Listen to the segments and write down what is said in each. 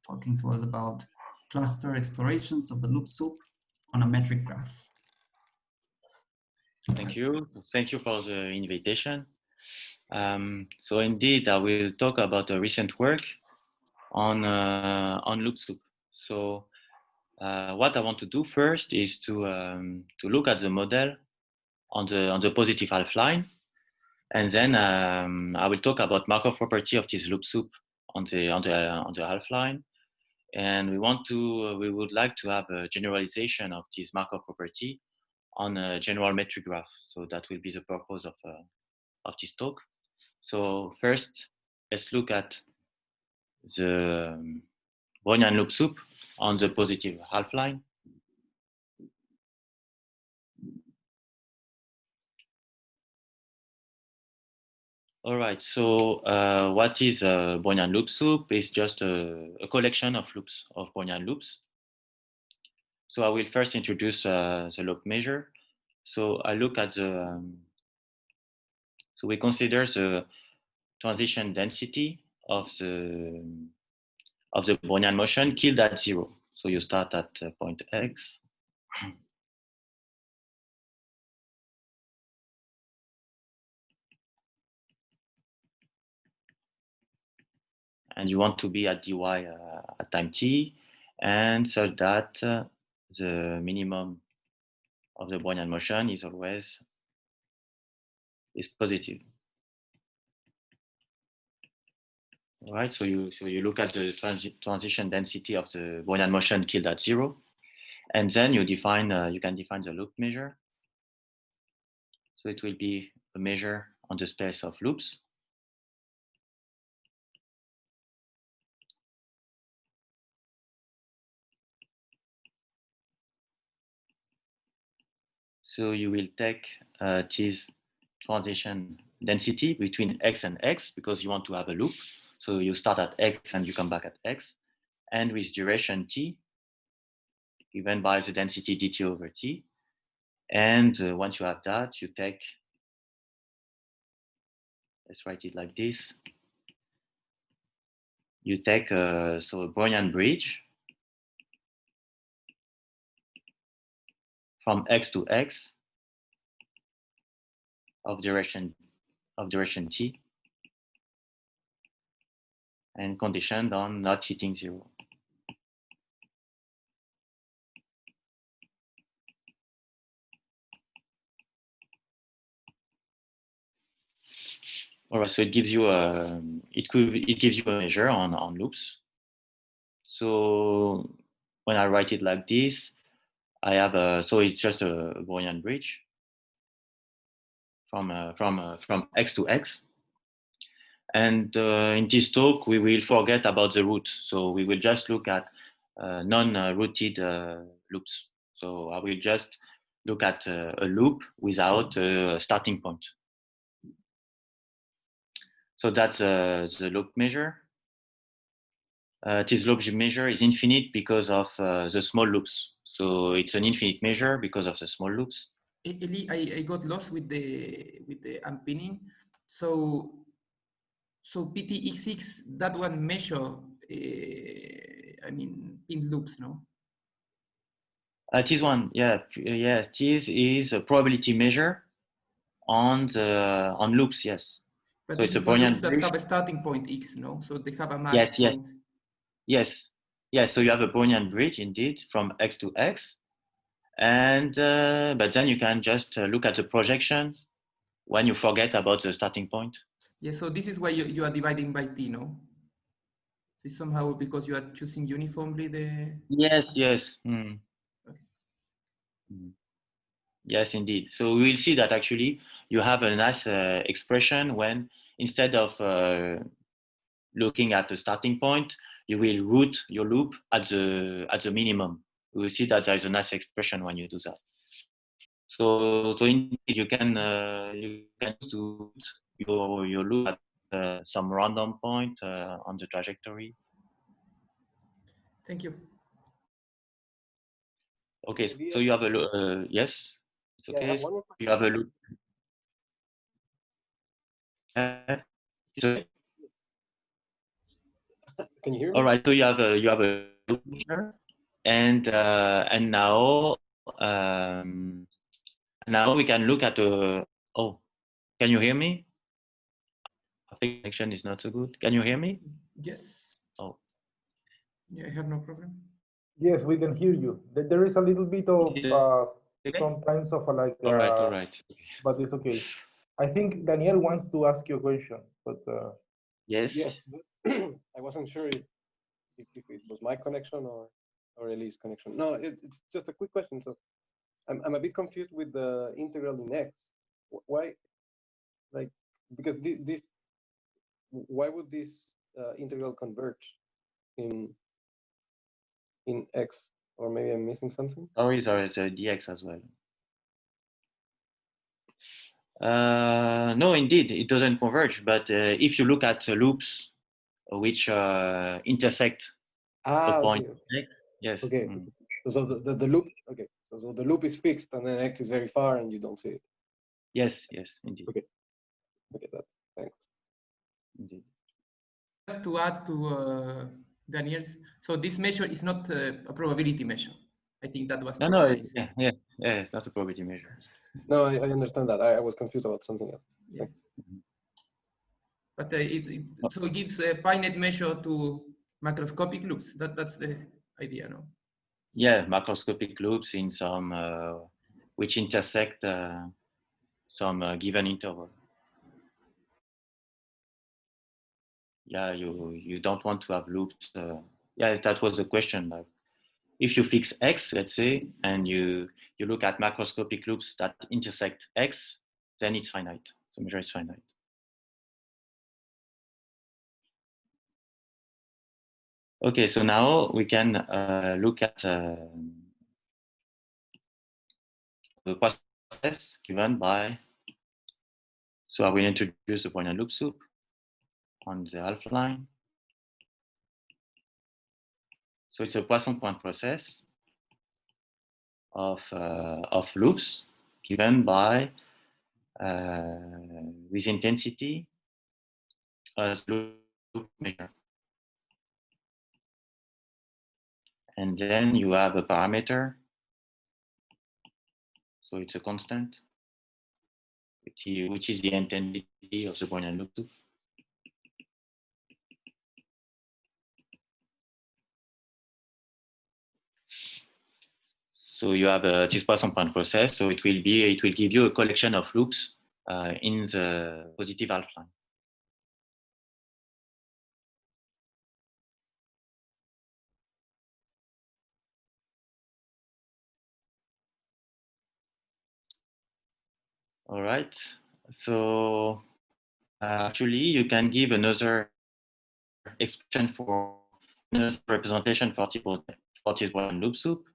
talking to us about cluster explorations of the loop soup on a metric graph. Thank you. Thank you for the invitation. So indeed, I will talk about a recent work on loop soup. So what I want to do first is to look at the model on the positive half line, and then I will talk about Markov property of this loop soup on the half line, and we would like to have a generalization of this Markov property on a general metric graph. So that will be the purpose of this talk. So first, let's look at the Brownian loop soup on the positive half line. All right, so what is a Brownian loop soup? It's just a collection of loops, of Brownian loops. So I will first introduce the loop measure. So I look at the, so we consider the transition density of the Brownian motion killed at 0. So you start at point X. And you want to be at dy at time t, and such that the minimum of the Brownian motion is always positive. All right, so you look at the transition density of the Brownian motion killed at 0, and then you define you can define the loop measure. So it will be a measure on the space of loops. So you will take this transition density between x and x because you want to have a loop. So you start at x and you come back at x. And with duration t, given by the density dt over t. And once you have that, you take, let's write it like this. You take so a Brownian bridge from x to x of duration t, and conditioned on not hitting 0. All right, so it gives you a measure on loops. So when I write it like this, I have so it's just a Brownian bridge from x to x. And in this talk, we will forget about the root. So we will just look at non-rooted loops. So I will just look at a loop without a starting point. So that's the loop measure. This loop measure is infinite because of the small loops. So it's an infinite measure because of the small loops. Elie, I got lost with the unpinning. So PTXX, that one measure, I mean, pin loops, no? This one, yeah, yes, this is a probability measure on loops, yes. But So this it's a is for loops that bridge. have a starting point x, no? So they have a max point. Yes. So you have a Brownian bridge indeed from x to x, and but then you can just look at the projection when you forget about the starting point. Yeah. So this is why you are dividing by t, no? It's somehow because you are choosing uniformly the. Yes. Okay. Yes, indeed. So we will see that actually you have a nice expression when instead of looking at the starting point, you will root your loop at the minimum. We will see that there is a nice expression when you do that. So indeed you can to your loop at some random point on the trajectory. Thank you. Okay, so you have a loop. Yes, it's okay. So you have a loop. It's okay. Can you hear me? All right. So you have a loop measure, and now now we can look at the. Oh, can you hear me? I think connection is not so good. Can you hear me? Yes. Oh. Yeah, I have no problem. Yes, we can hear you. There is a little bit of Okay. sometimes of a like. All right. All right. But it's okay. I think Daniel wants to ask you a question, but Yes. Yes, I wasn't sure if it was my connection or Elie's connection. No, it's just a quick question. So I'm a bit confused with the integral in x. Why, like, because this why would this integral converge in x? Or maybe I'm missing something. Sorry, it's a dx as well. No, indeed, it doesn't converge. But if you look at loops which intersect a point okay. x, yes. Okay. So the loop. Okay. So the loop is fixed, and then x is very far, and you don't see it. Yes. Yes, indeed. Okay. Okay. Thanks. Indeed. Just to add to Daniel's, so this measure is not a probability measure. I think that was No, the yeah, it's not a probability measure. No, I understand that. I was confused about something else. Yeah. Thanks. But so it gives a finite measure to macroscopic loops. That's the idea, no? Yeah, macroscopic loops in some which intersect some given interval. Yeah, you don't want to have loops. Yeah, that was the question. Like, if you fix x, let's say, and you look at macroscopic loops that intersect x, then it's finite. The measure is finite. Okay, so now we can look at the process given by. So I will introduce the Brownian loop soup on the half line. So it's a Poisson point process of loops given by with intensity as loop measure. And then you have a parameter. So it's a constant, which is the intensity of the Brownian loop soup. So you have a Poisson point process. So it will give you a collection of loops in the positive half line. All right. So actually, you can give another expression for another representation for this one loop soup.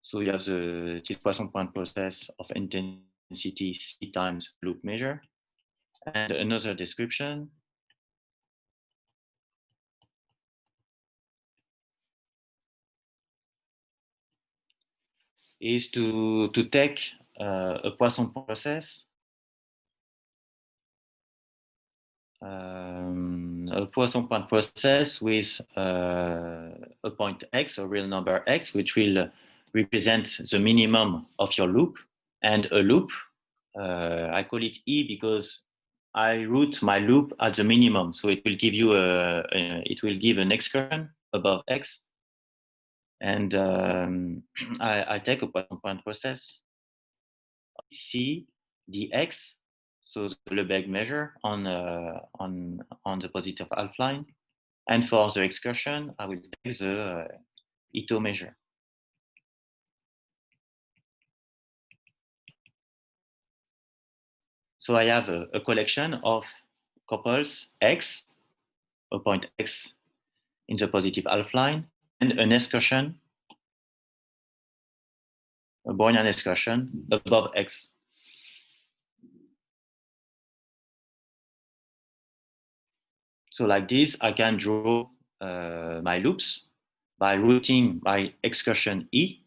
So you have the Poisson point process of intensity C times loop measure, and another description is to take a Poisson process. A Poisson point process with a point x, a real number x, which will represent the minimum of your loop, and a loop. I call it E because I root my loop at the minimum, so it will give you it will give an excursion above x, and I take a Poisson point process C dx. So the Lebesgue measure on the positive half line, and for the excursion, I will take the Ito measure. So I have a collection of couples x, a point x in the positive half line, and an excursion, a Brownian excursion above x. So like this, I can draw my loops by routing my excursion E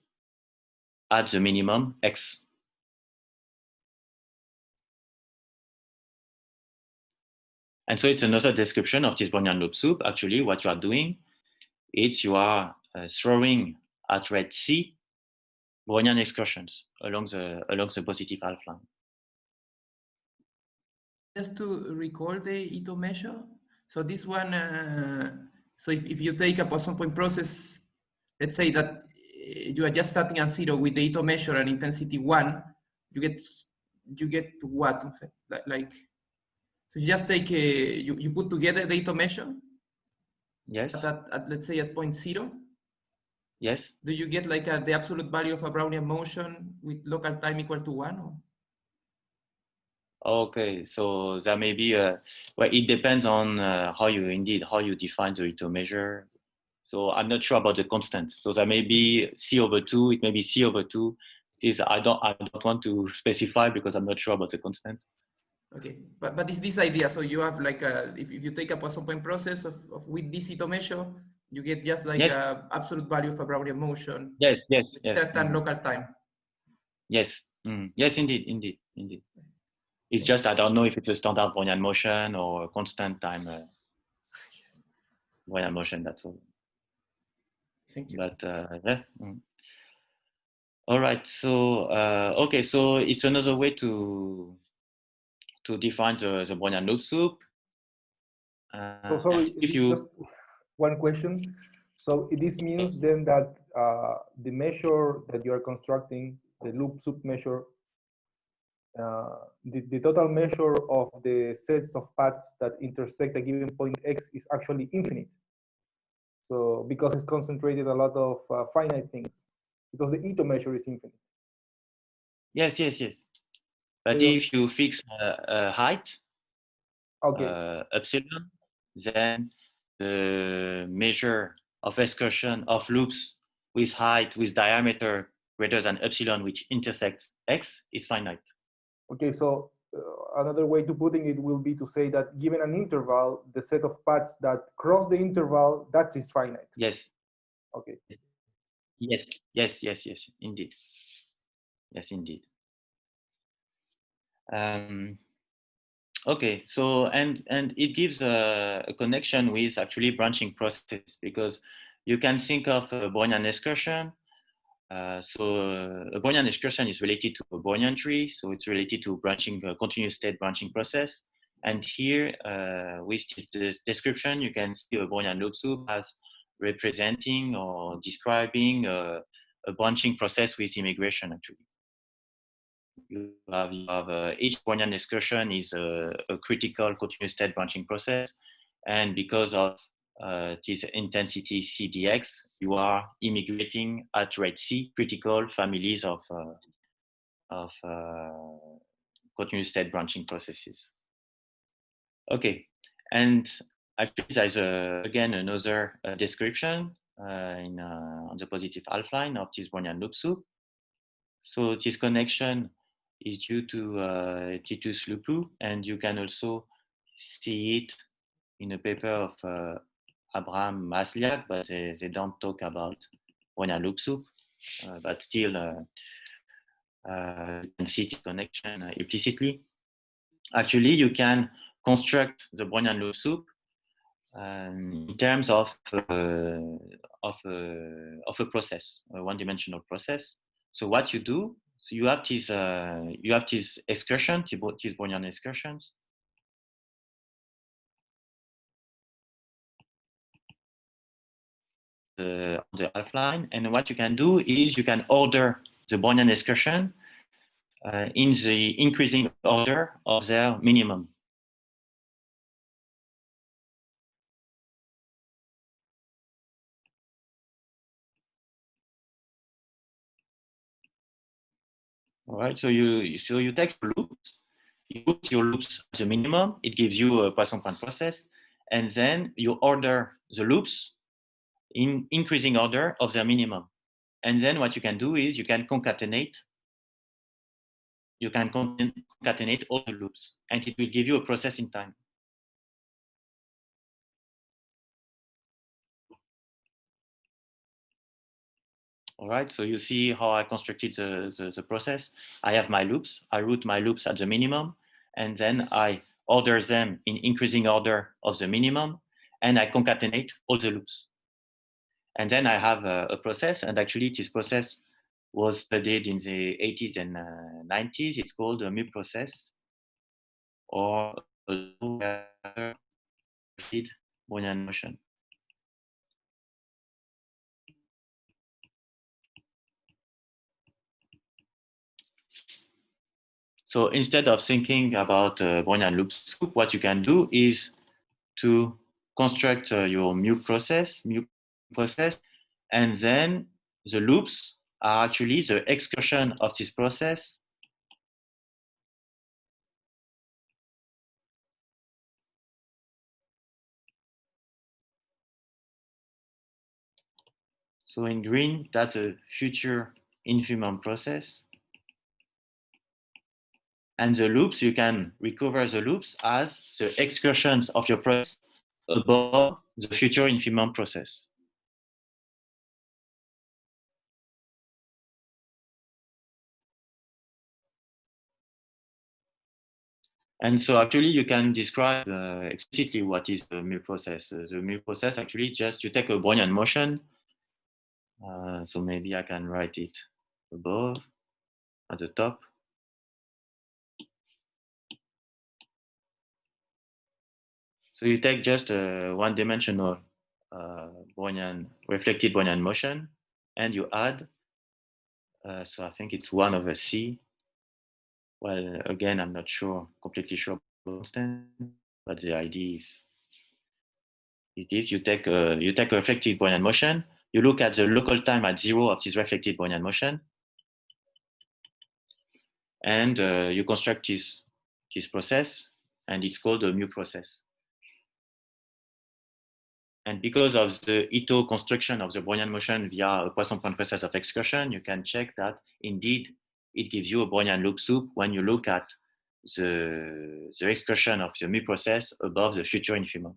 at the minimum x. And so it's another description of this Brownian loop soup. Actually, what you are doing is you are throwing at rate C Brownian excursions along the positive half line. Just to recall the Ito measure. So this one, so if you take a Poisson point process, let's say that you are just starting at 0 with the Ito measure and intensity 1, you get to what? Like so you just take you put together the Ito measure. Yes. At let's say at point 0. Yes. Do you get like the absolute value of a Brownian motion with local time equal to 1? Or? Okay, so that may be well, it depends on how you define the Ito measure. So I'm not sure about the constant. So that may be C/2. It may be C/2. This I don't want to specify because I'm not sure about the constant. Okay, but it's this idea. So you have like if you take a Poisson point process of with this Ito measure, you get just like Yes. a absolute value of a Brownian motion. Yes. With certain Mm-hmm. local time. Yes. Yes, indeed. It's just I don't know if it's a standard Brownian motion or a constant time Brownian motion. That's all. Thank you. But yeah. All right. So okay. So it's another way to define the Brownian loop soup. So sorry, if you just one question. So this means then that the measure that you are constructing, the loop soup measure, the total measure of the sets of paths that intersect a given point X is actually infinite. So because it's concentrated a lot of finite things, because the Ito measure is infinite. Yes. But if you fix a height, okay, epsilon, then the measure of excursion of loops with height with diameter greater than epsilon, which intersects X, is finite. Okay, so another way to putting it will be to say that given an interval, the set of paths that cross the interval, that is finite. Yes. Okay. Yes, indeed. Yes, indeed. Okay, so and it gives a connection with actually branching processes, because you can think of a Brownian excursion. So a Brownian excursion is related to a Brownian tree, so it's related to branching, continuous state branching process. And here, with this description, you can see a Brownian loop soup as representing or describing a branching process with immigration. Actually, you have each Brownian excursion is a critical continuous state branching process, and because of this intensity CDX, you are immigrating at rate C critical families of continuous state branching processes. Okay, and actually there's again another description on the positive half line of this Brownian loop soup. So this connection is due to Titus Lupu, and you can also see it in a paper of Abraham Masliak, but they don't talk about Brownian loop soup, but still you can see the connection implicitly. Actually, you can construct the Brownian loop soup in terms of a process, a one-dimensional process. So what you do, so you have these excursions, these Brownian excursions. On the half line, and what you can do is you can order the Brownian excursion in the increasing order of their minimum. All right, so you take your loops, you put your loops at the minimum, it gives you a Poisson point process, and then you order the loops in increasing order of their minimum. And then what you can do is you can concatenate all the loops, and it will give you a process in time. All right, so you see how I constructed the process. I have my loops. I route my loops at the minimum, and then I order them in increasing order of the minimum, and I concatenate all the loops. And then I have a process, and actually this process was studied in the 80s and 90s. It's called a mu process, or a Brownian motion. So instead of thinking about Brownian loop soup, what you can do is to construct your mu process, and then the loops are actually the excursion of this process So in green, that's a future infimum process. And the loops, you can recover the loops as the excursions of your process above the future infimum process. And so actually you can describe explicitly what is the mu process. The mu process actually just you take a Brownian motion. So maybe I can write it above at the top. So you take just a one-dimensional reflected Brownian motion, and you add. So I think it's 1 over c. Well, again, I'm not completely sure constant, but the idea is it is you take a reflected Brownian motion. You look at the local time at 0 of this reflected Brownian motion, and you construct this process, and it's called a mu process. And because of the Ito construction of the Brownian motion via a Poisson-point process of excursion, you can check that indeed it gives you a Brownian loop soup when you look at the excursion of the mu process above the future infimum.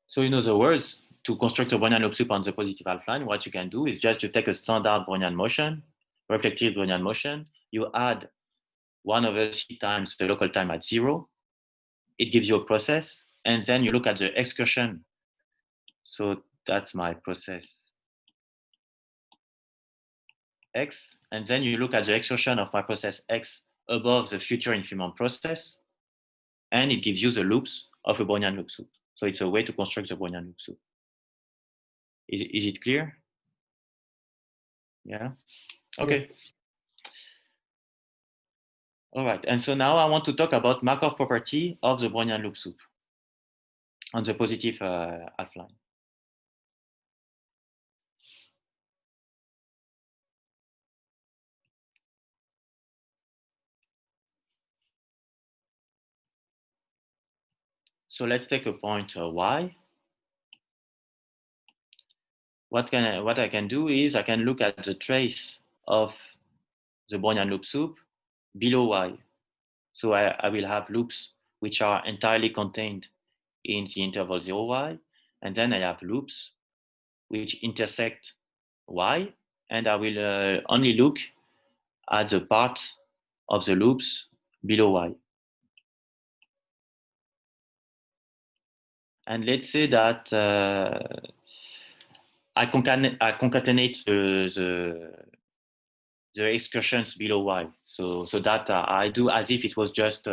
So in other words, to construct a Brownian loop soup on the positive half line, what you can do is just you take a standard Brownian motion, reflective Brownian motion, you add 1 over c times the local time at 0, it gives you a process, and then you look at the excursion. So that's my process x, and then you look at the excursion of my process x above the future infimum process, and it gives you the loops of a Brownian loop soup. So it's a way to construct the Brownian loop soup. Is it clear? Yeah? Okay. Yes. All right, and so now I want to talk about Markov property of the Brownian loop soup on the positive half line. So let's take a point y. What I can do is I can look at the trace of the Brownian loop soup below y. So I will have loops which are entirely contained in the interval 0y, and then I have loops which intersect y, and I will only look at the part of the loops below y. And let's say that I concatenate the excursions below y. So that I do as if it was just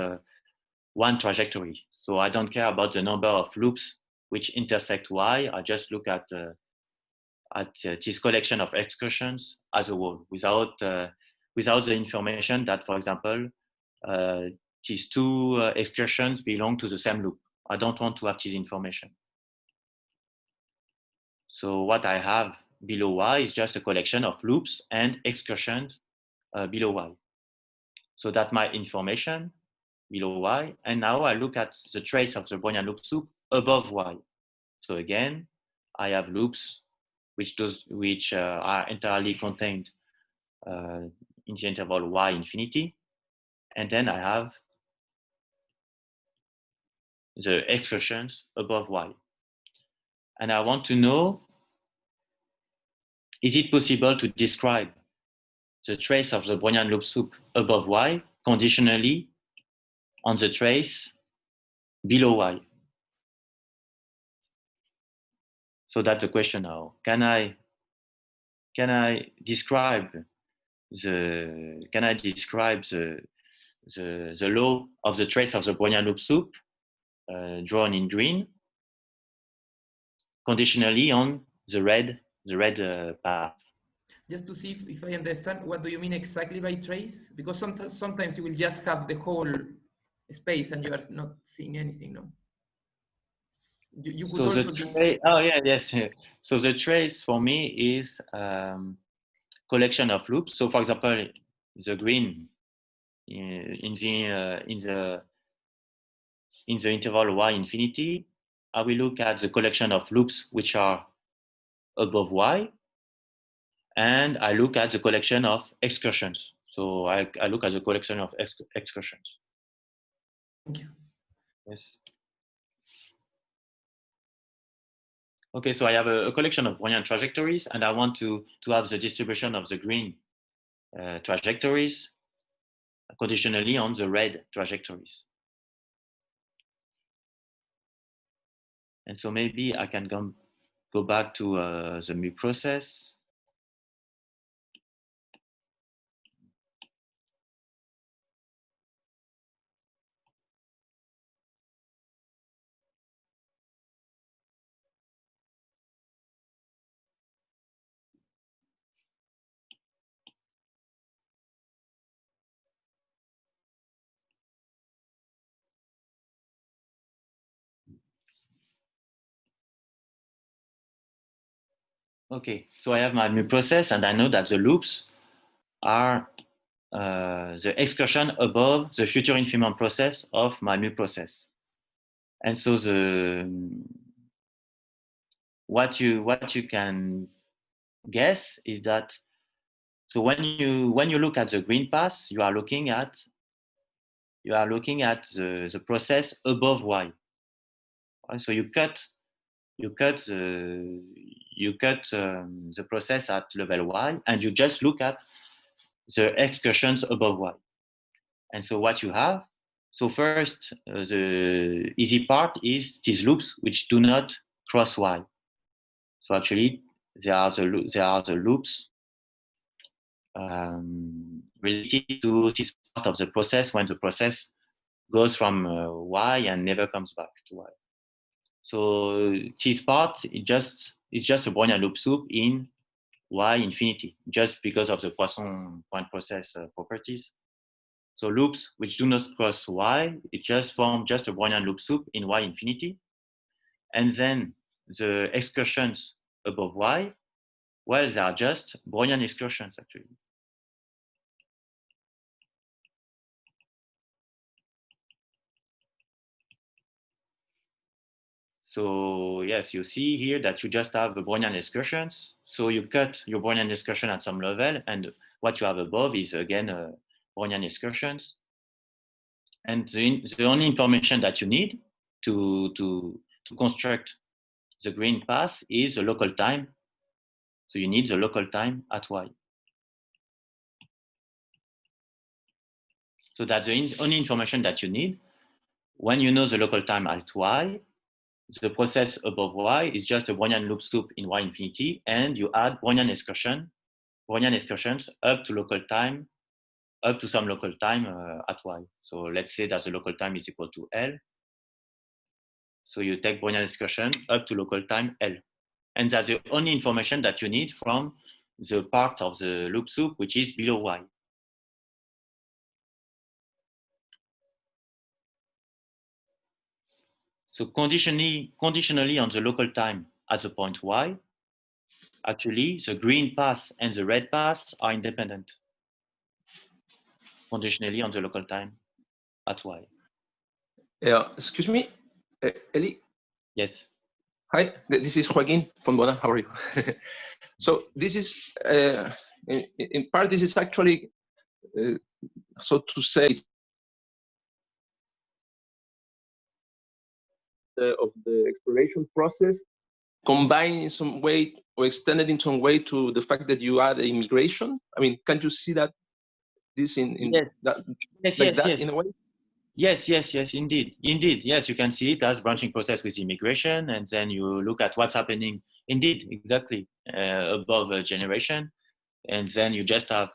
one trajectory. So I don't care about the number of loops which intersect y. I just look at this collection of excursions as a whole, without the information that, for example, these two excursions belong to the same loop. I don't want to have this information. So what I have below y is just a collection of loops and excursions below y. So that's my information below y. And now I look at the trace of the Brownian loop soup above y. So again, I have loops which are entirely contained in the interval y infinity. And then I have the excursions above y. And I want to know, is it possible to describe the trace of the Brownian loop soup above y conditionally on the trace below y? So that's the question now. Can I describe the law of the trace of the Brownian loop soup drawn in green conditionally on the red path? Just to see if I understand, what do you mean exactly by trace? Because sometimes you will just have the whole space and you are not seeing anything, no? You could So also yes. So the trace for me is collection of loops. So for example, the green in the interval y infinity, I will look at the collection of loops which are above y, and I look at the collection of excursions. So I look at the collection of excursions. Thank you. Yes. Okay, so I have a collection of Brownian trajectories, and I want to have the distribution of the green trajectories conditionally on the red trajectories. And so maybe I can go back to the mu process. Okay, so I have my mu process, and I know that the loops are the excursion above the future infimum process of my mu process. And so what you can guess is that, so when you look at the green path, you are looking at the process above y. Right? So you cut the process at level y, and you just look at the excursions above y. And so what you have, so first, the easy part is these loops which do not cross y. So actually, they are the loops related to this part of the process when the process goes from y and never comes back to y. So this part is just a Brownian loop soup in y infinity, just because of the Poisson point process properties. So loops which do not cross y, it just form just a Brownian loop soup in y infinity. And then the excursions above y, well, they are just Brownian excursions actually. So yes, you see here that you just have the Brownian excursions. So you cut your Brownian excursion at some level, and what you have above is again Brownian excursions. And the only information that you need to construct the green path is the local time. So you need the local time at y. So that's the only information that you need. When you know the local time at y, the process above y is just a Brownian loop soup in y infinity, and you add Brownian excursions up to some local time at y. So let's say that the local time is equal to L. So you take Brownian excursion up to local time L. And that's the only information that you need from the part of the loop soup which is below y. So conditionally on the local time at the point y, actually the green path and the red path are independent. Conditionally on the local time at y. Excuse me, Elie? Yes. Hi, this is Joaquin from Bona. How are you? So this is, in part, this is actually, so to say, the exploration process combined in some way or extended in some way to the fact that you add immigration? I mean, can't you see that this in Yes. that Yes, like yes, that yes. in a way? Yes, yes, yes, indeed. Indeed, yes, you can see it as branching process with immigration, and then you look at what's happening, indeed, exactly, above a generation, and then you just have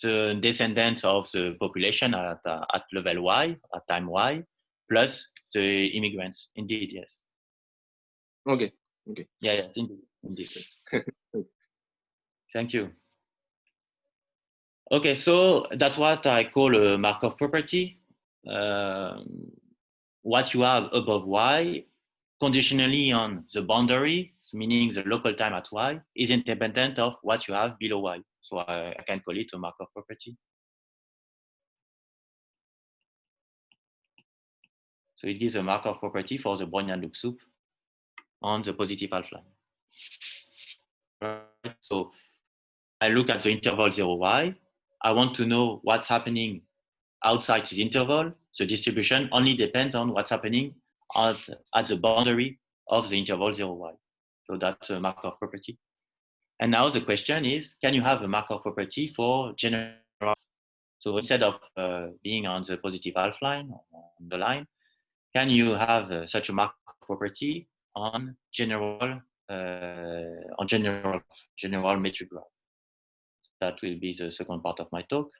the descendants of the population at level Y, at time Y, plus the immigrants. Indeed, yes. Okay, okay. Yeah, yes, indeed, indeed. Thank you. Okay, so that's what I call a Markov property. What you have above Y, conditionally on the boundary, meaning the local time at Y, is independent of what you have below Y. So I can call it a Markov property. So it gives a Markov property for the Brownian loop soup on the positive half line. Right? So I look at the interval 0y. I want to know what's happening outside this interval. The distribution only depends on what's happening at the boundary of the interval 0y. So that's a Markov property. And now the question is, can you have a Markov property for general? So instead of being on the positive half line, on the line, can you have such a Markov property on general metric graph? That will be the second part of my talk.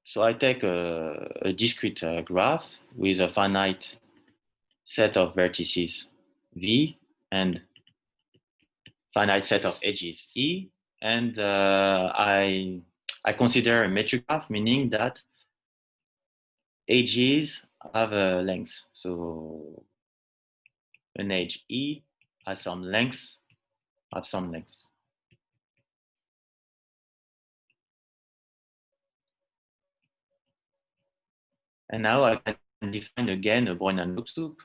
So I take a discrete graph with a finite set of vertices V and finite set of edges E, and I consider a metric graph, meaning that edges have a length. So an edge E has some length, have some length. And now I can define again a Brownian loop soup.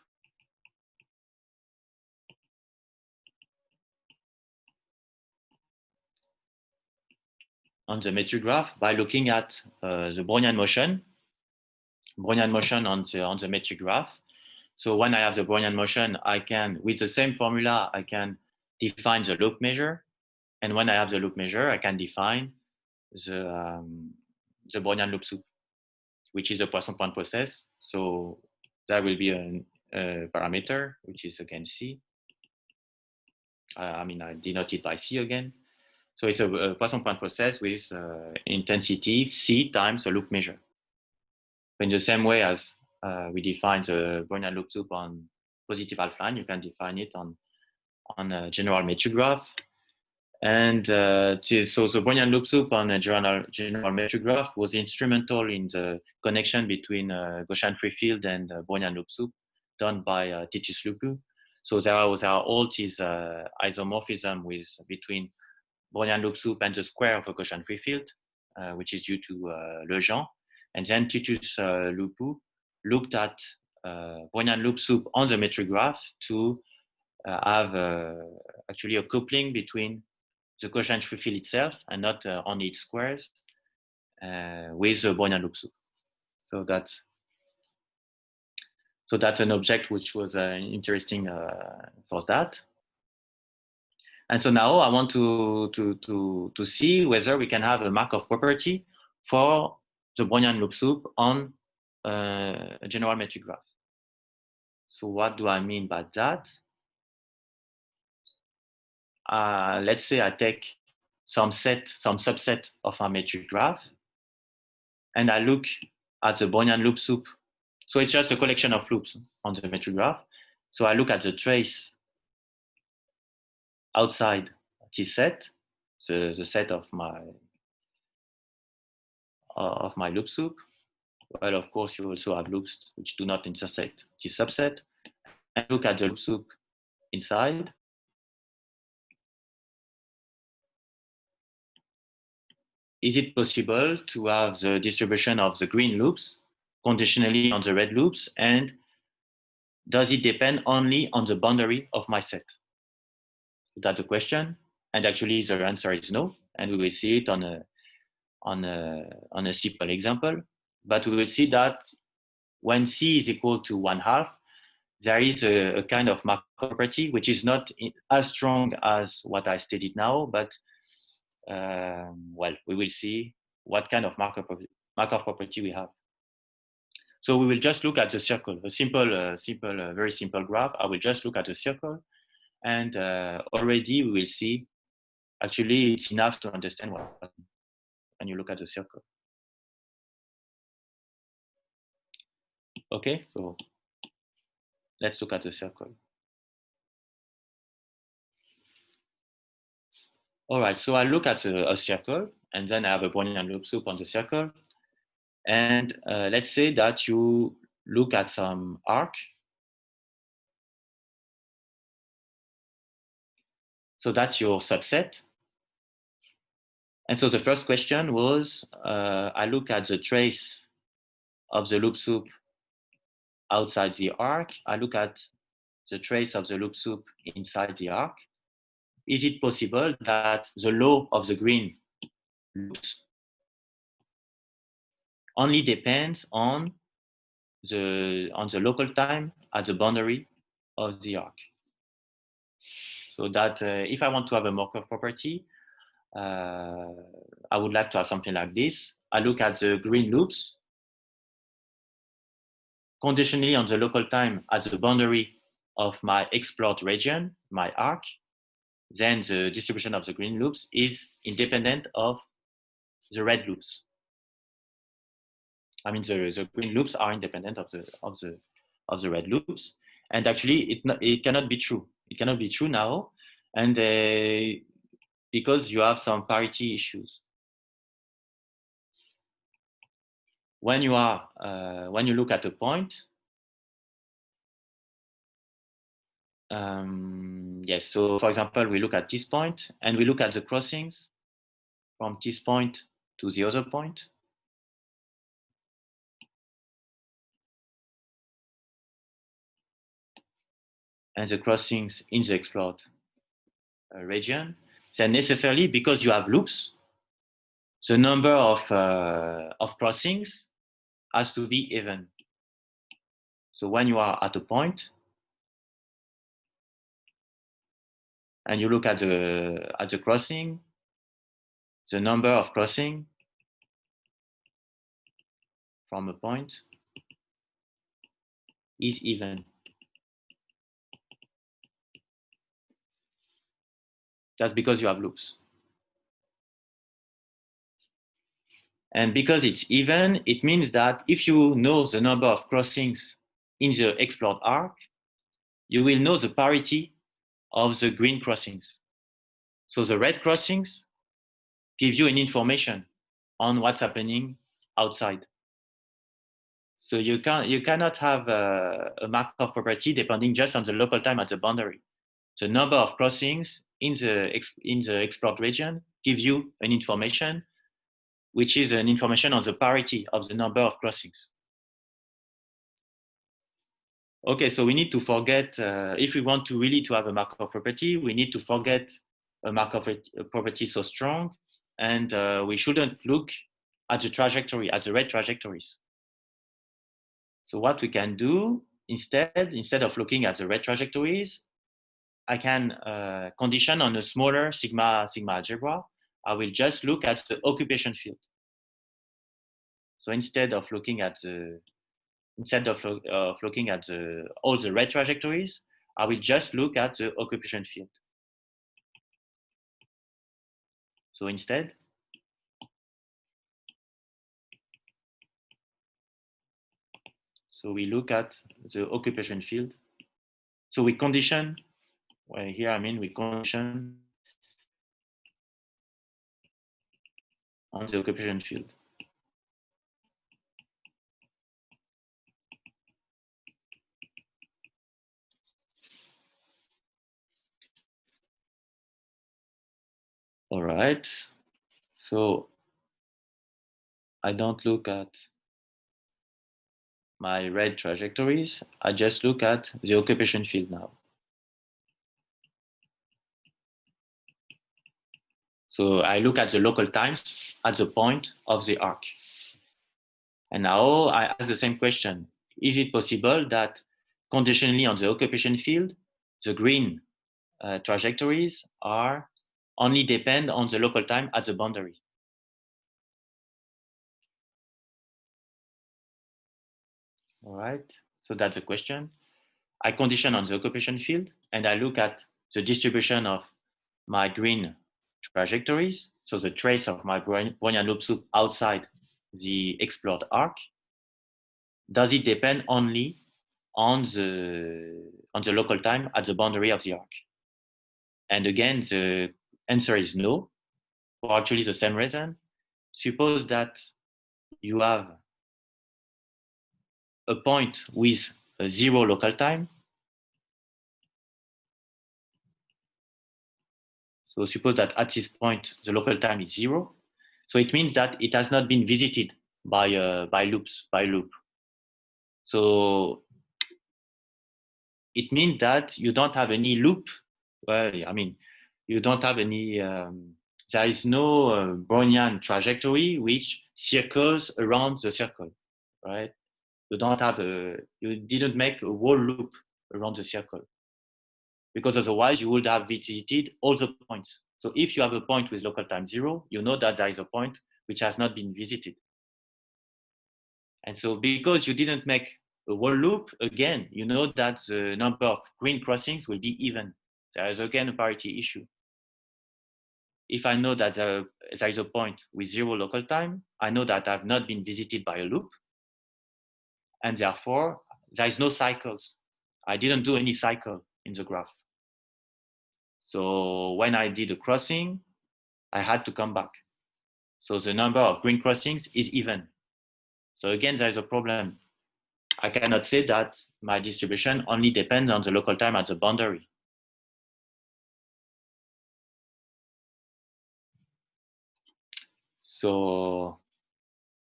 On the metric graph by looking at the Brownian motion on the metric graph. So when I have the Brownian motion, I can, with the same formula, I can define the loop measure. And when I have the loop measure, I can define the Brownian loop soup, which is a Poisson-Point process. So that will be a parameter, which is again C. I denote it by C again. So it's a Poisson-Point process with intensity C times a loop measure. In the same way as we define the Brownian loop soup on positive half line, you can define it on a general metric graph. And so the Brownian loop soup on a general metric graph was instrumental in the connection between Gaussian free field and Brownian loop soup done by Titus Lupu. So there are all these isomorphism between Brownian loop soup and the square of a Gaussian free field, which is due to Lejean. And then Titus Lupu looked at Brownian loop soup on the metric graph to have actually a coupling between the Gaussian free field itself and not only its squares with the Brownian loop soup. So that's an object which was interesting for that. And so now I want to see whether we can have a Markov property for the Brownian loop soup on a general metric graph. So what do I mean by that? Let's say I take some subset of a metric graph, and I look at the Brownian loop soup. So it's just a collection of loops on the metric graph. So I look at the trace outside this set, the set of my loop soup. Well, of course, you also have loops which do not intersect this subset. And look at the loop soup inside. Is it possible to have the distribution of the green loops conditionally on the red loops, and does it depend only on the boundary of my set? That's the question, and actually the answer is no, and we will see it on a simple example. But we will see that when C is equal to 1/2, there is a kind of Markov property which is not as strong as what I stated now, but well, we will see what kind of Markov property we have. So we will just look at the circle, a simple, very simple graph. I will just look at the circle, and already we will see, actually it's enough to understand what happens when you look at the circle. Okay, so let's look at the circle. All right, so I look at a circle, and then I have a Brownian loop soup on the circle. And let's say that you look at some arc. So that's your subset. And so the first question was, I look at the trace of the loop soup outside the arc. I look at the trace of the loop soup inside the arc. Is it possible that the law of the green loops only depends on the local time at the boundary of the arc? So that if I want to have a Markov property, I would like to have something like this. I look at the green loops conditionally on the local time at the boundary of my explored region, my arc. Then the distribution of the green loops is independent of the red loops. I mean, the green loops are independent of the red loops. And actually, it cannot be true. It cannot be true now, and because you have some parity issues. When you look at a point, yes. So, for example, we look at this point, and we look at the crossings from this point to the other point. And the crossings in the explored region, then necessarily, because you have loops, the number of crossings has to be even. So when you are at a point and you look at the crossing, the number of crossing from a point is even. That's because you have loops. And because it's even, it means that if you know the number of crossings in the explored arc, you will know the parity of the green crossings. So the red crossings give you an information on what's happening outside. So you cannot have a Markov property depending just on the local time at the boundary. The number of crossings in the explored region gives you an information, which is an information on the parity of the number of crossings. Okay, so we need to forget, if we want to really to have a Markov property, we need to forget a Markov property so strong, and we shouldn't look at the trajectory, at the red trajectories. So what we can do instead of looking at the red trajectories, I can condition on a smaller sigma algebra. I will just look at the occupation field. So instead of looking at all the red trajectories, I will just look at the occupation field. So instead, so we look at the occupation field. So we condition, well, here I mean we condition on the occupation field. All right, so I don't look at my red trajectories, I just look at the occupation field now. So I look at the local times at the point of the arc. And now I ask the same question. Is it possible that conditionally on the occupation field, the green trajectories are only depend on the local time at the boundary? All right, so that's the question. I condition on the occupation field and I look at the distribution of my green trajectories, so the trace of my Brownian loop soup outside the explored arc. Does it depend only on the local time at the boundary of the arc? And again, the answer is no, for actually the same reason. Suppose that you have a point with a 0 local time. So suppose that at this point, the local time is 0. So it means that it has not been visited by loop. So it means that you don't have any loop. Well, I mean, you don't have any, there is no Brownian trajectory which circles around the circle, right? You don't have you didn't make a whole loop around the circle, because otherwise you would have visited all the points. So if you have a point with local time 0, you know that there is a point which has not been visited. And so because you didn't make a whole loop, again, you know that the number of green crossings will be even. There is again a parity issue. If I know that there is a point with 0 local time, I know that I've not been visited by a loop. And therefore, there is no cycles. I didn't do any cycle in the graph. So when I did a crossing, I had to come back. So the number of green crossings is even. So again, there is a problem. I cannot say that my distribution only depends on the local time at the boundary. So,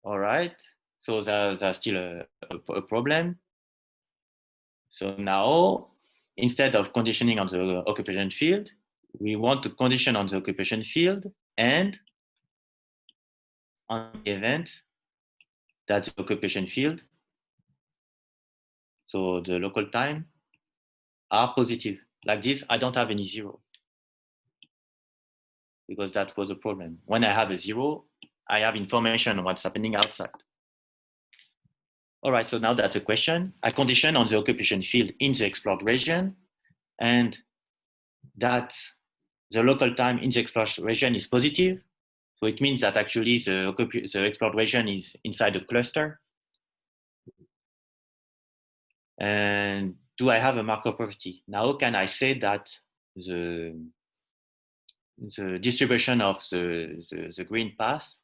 all right. So there's still a problem. So now, instead of conditioning on the occupation field, we want to condition on the occupation field and on the event that the occupation field, so the local time, are positive. Like this, I don't have any 0, because that was a problem. When I have a 0, I have information on what's happening outside. All right, so now that's a question. I condition on the occupation field in the explored region, and that the local time in the explored region is positive. So it means that actually the explored region is inside a cluster. And do I have a Markov property? Now can I say that the distribution of the green path,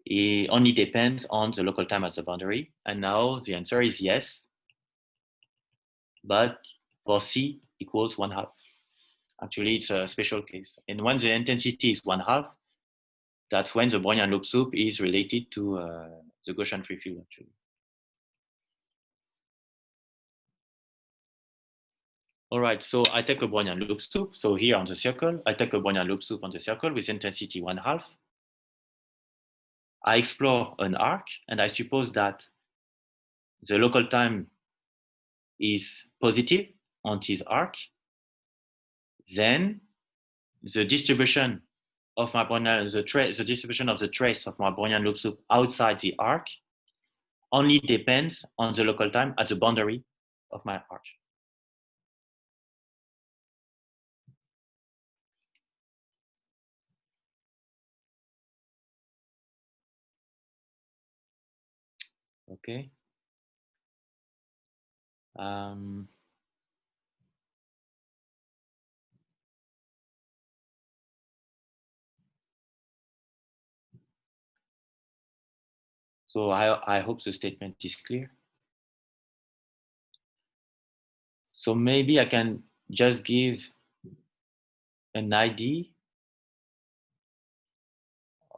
it only depends on the local time at the boundary? And now the answer is yes, but for C equals 1/2. Actually, it's a special case. And when the intensity is 1/2, that's when the Brownian loop soup is related to the Gaussian free field, actually. All right, so I take a Brownian loop soup. So here on the circle, I take a Brownian loop soup on the circle with intensity 1/2. I explore an arc, and I suppose that the local time is positive on this arc. Then the distribution of my Brownian, the distribution of the trace of my Brownian loop soup outside the arc only depends on the local time at the boundary of my arc. Okay. So I hope the statement is clear. So maybe I can just give an idea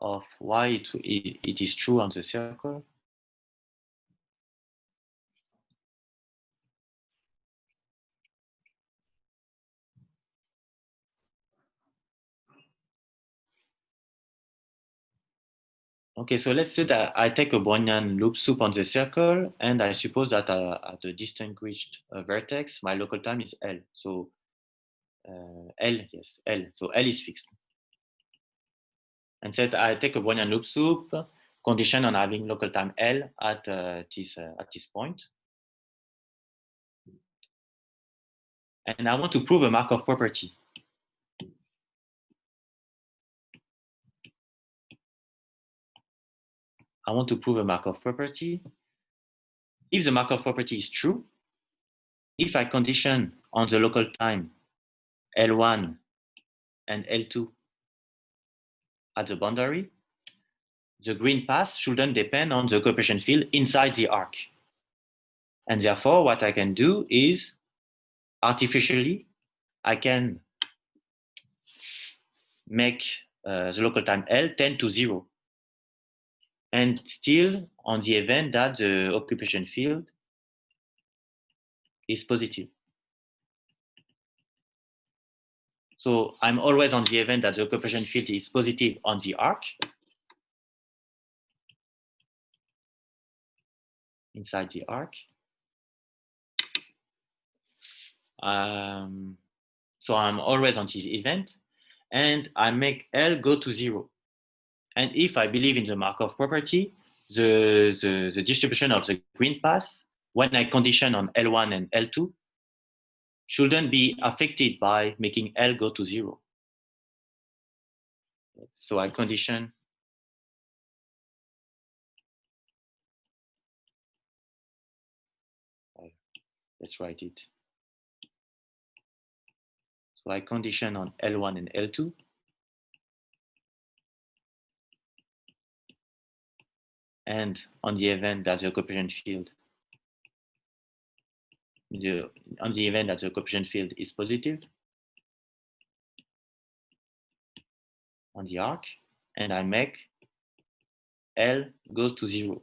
of why it is true on the circle. Okay, so let's say that I take a Brownian loop soup on the circle, and I suppose that at the distinguished vertex, my local time is L. So L, yes, L. So L is fixed. And said I take a Brownian loop soup, condition on having local time L at this point. And I want to prove a Markov property. I want to prove a Markov property. If the Markov property is true, if I condition on the local time L1 and L2 at the boundary, the green path shouldn't depend on the occupation field inside the arc. And therefore, what I can do is artificially, I can make the local time L tend to 0. And still on the event that the occupation field is positive. So I'm always on the event that the occupation field is positive on the arc. Inside the arc. So I'm always on this event, and I make L go to 0. And if I believe in the Markov property, the distribution of the green path, when I condition on L1 and L2, shouldn't be affected by making L go to 0. So I condition let's write it. So I condition on L1 and L2. And on the event that the occupation field, on the event that the occupation field is positive on the arc, and I make L goes to 0.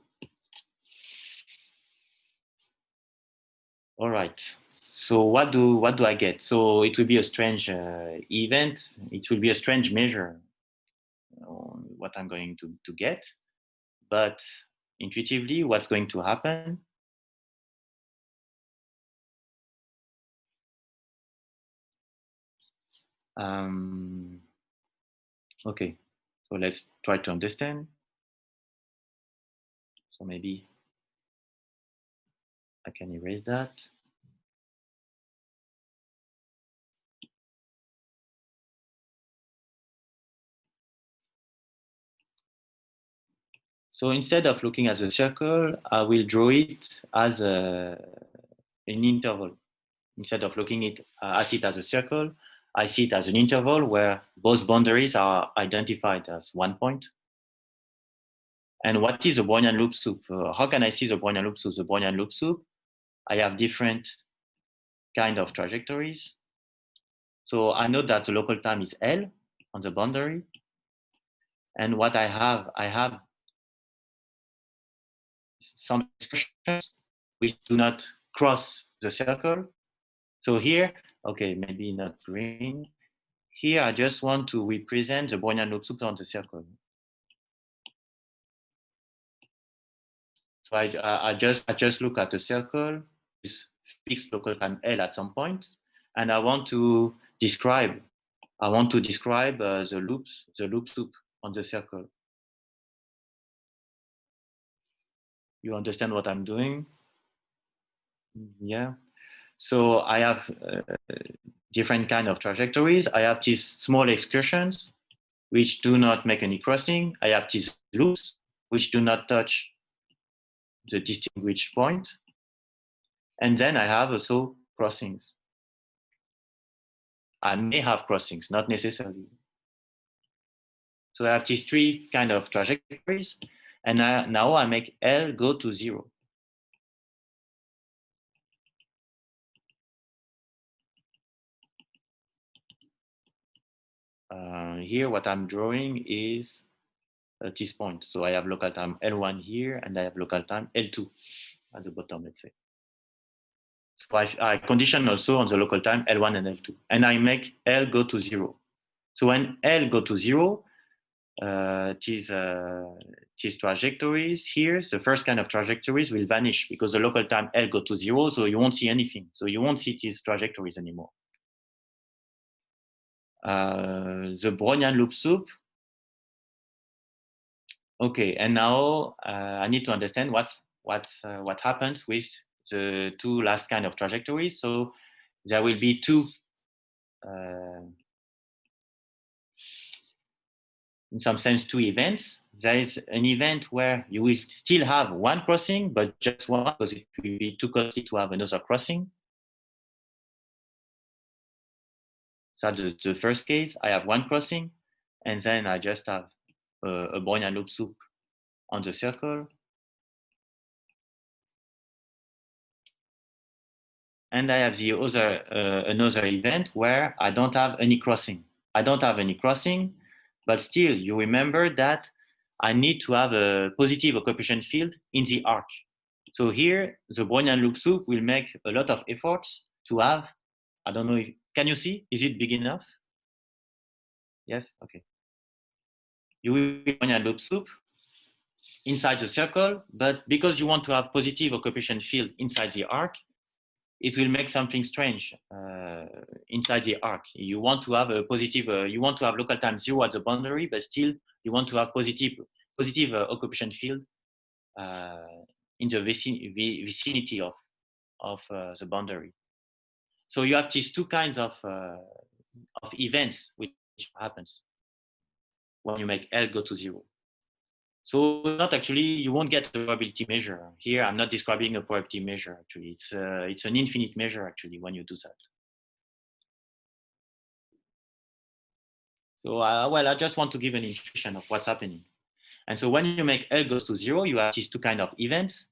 All right. So what do I get? So it will be a strange event. It will be a strange measure. What I'm going to get, but intuitively, what's going to happen? Okay. So let's try to understand. So maybe I can erase that. So instead of looking at the circle, I will draw it as an interval. Instead of looking at it as a circle, I see it as an interval where both boundaries are identified as 1 point. And what is a Brownian loop soup? How can I see the Brownian loop soup? The Brownian loop soup, I have different kind of trajectories. So I know that the local time is L on the boundary. And what I have some expressions which do not cross the circle. So here, okay, maybe not green. Here, I just want to represent the Brownian loop soup on the circle. So I just look at the circle, this fixed local time L at some point, and I want to describe the loop soup on the circle. You understand what I'm doing? Yeah. So I have different kind of trajectories. I have these small excursions which do not make any crossing. I have these loops which do not touch the distinguished point. And then I have also crossings. I may have crossings, not necessarily. So I have these 3 kind of trajectories, and now I make L go to 0. Here, what I'm drawing is this point. So I have local time L1 here, and I have local time L2 at the bottom, let's say. So I condition also on the local time L1 and L2, and I make L go to 0. So when L go to 0, these trajectories here, the first kind of trajectories will vanish because the local time L go to 0, so you won't see anything. So you won't see these trajectories anymore. The Brownian loop soup. Okay, and now I need to understand what happens with the two last kind of trajectories. So there will be two, in some sense, two events. There is an event where you will still have one crossing, but just one, because it will be too costly to have another crossing. So the first case, I have one crossing, and then I just have a Brownian loop soup on the circle. And I have the other another event where I don't have any crossing. I don't have any crossing, but still you remember that I need to have a positive occupation field in the arc. So here the Brownian loop soup will make a lot of efforts to have, I don't know if, can you see? Is it big enough? Yes, okay. You will be Brownian loop soup inside the circle, but because you want to have positive occupation field inside the arc, it will make something strange inside the arc. You want to have a positive, you want to have local time 0 at the boundary, but still you want to have positive occupation field in the vicinity of the boundary. So you have these two kinds of events which happens when you make L go to 0. So not actually, you won't get a probability measure. Here, I'm not describing a probability measure, actually. It's an infinite measure, actually, when you do that. So, well, I just want to give an intuition of what's happening. And so when you make L goes to 0, you have these two kind of events.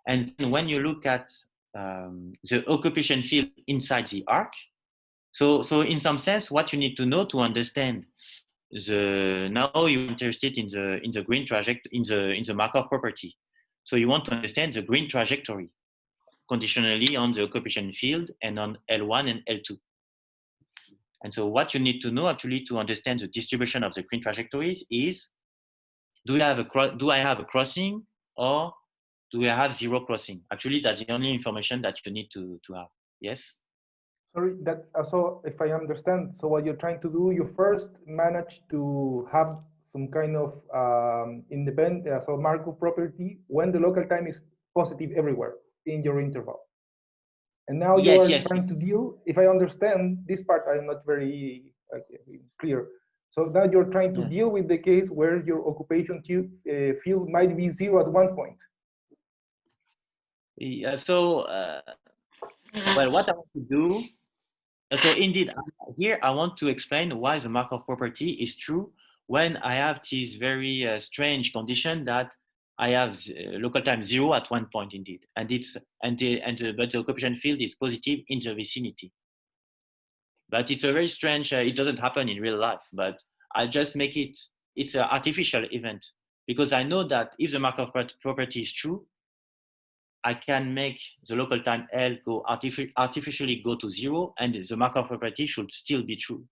And then when you look at the occupation field inside the arc, so in some sense, what you need to know to understand now you're interested in the green trajectory, in the Markov property. So you want to understand the green trajectory conditionally on the occupation field and on L1 and L2. And so what you need to know actually to understand the distribution of the green trajectories is, do I have a crossing or do I have 0 crossing? Actually, that's the only information that you need to have. Yes? Sorry, that so if I understand, so what you're trying to do, you first manage to have some kind of independent, so Markov property when the local time is positive everywhere in your interval. And now you are trying to deal, if I understand this part, I'm not very clear. So now you're trying to deal with the case where your occupation field might be 0 at one point. Yeah, so, well, what I want to do, so indeed, here I want to explain why the Markov property is true when I have this very strange condition that I have local time 0 at one point, indeed, but the occupation field is positive in the vicinity. But it's a very strange. It doesn't happen in real life, but I just make it. It's an artificial event because I know that if the Markov property is true, I can make the local time L go artificially go to 0, and the Markov property should still be true.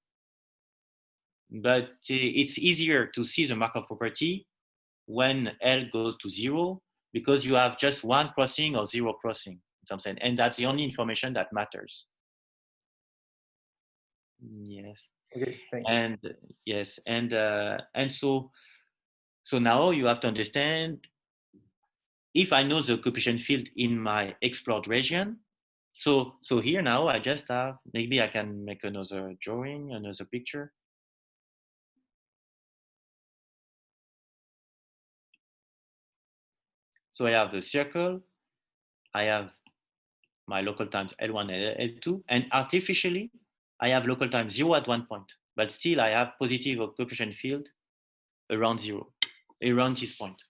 But it's easier to see the Markov property when L goes to 0 because you have just one crossing or 0 crossing in some sense, and that's the only information that matters. Yes. Okay. Thanks. And yes, and so now you have to understand, if I know the occupation field in my explored region, so here now I just have, maybe I can make another drawing, another picture. So I have the circle, I have my local times L1 and L2, and artificially I have local time 0 at one point, but still I have positive occupation field around 0, around this point.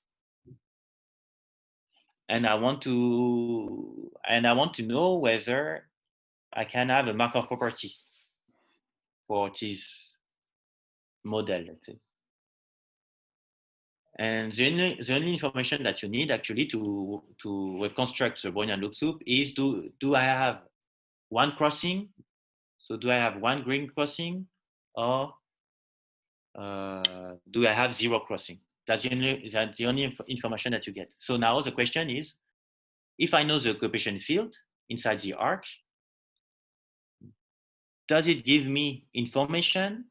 And I want to know whether I can have a Markov property for this model, let's say. And the only information that you need actually to reconstruct the Brownian loop soup is, do I have one crossing? So do I have one green crossing, or do I have zero crossing? That's the only information that you get. So now the question is, if I know the occupation field inside the arc, does it give me information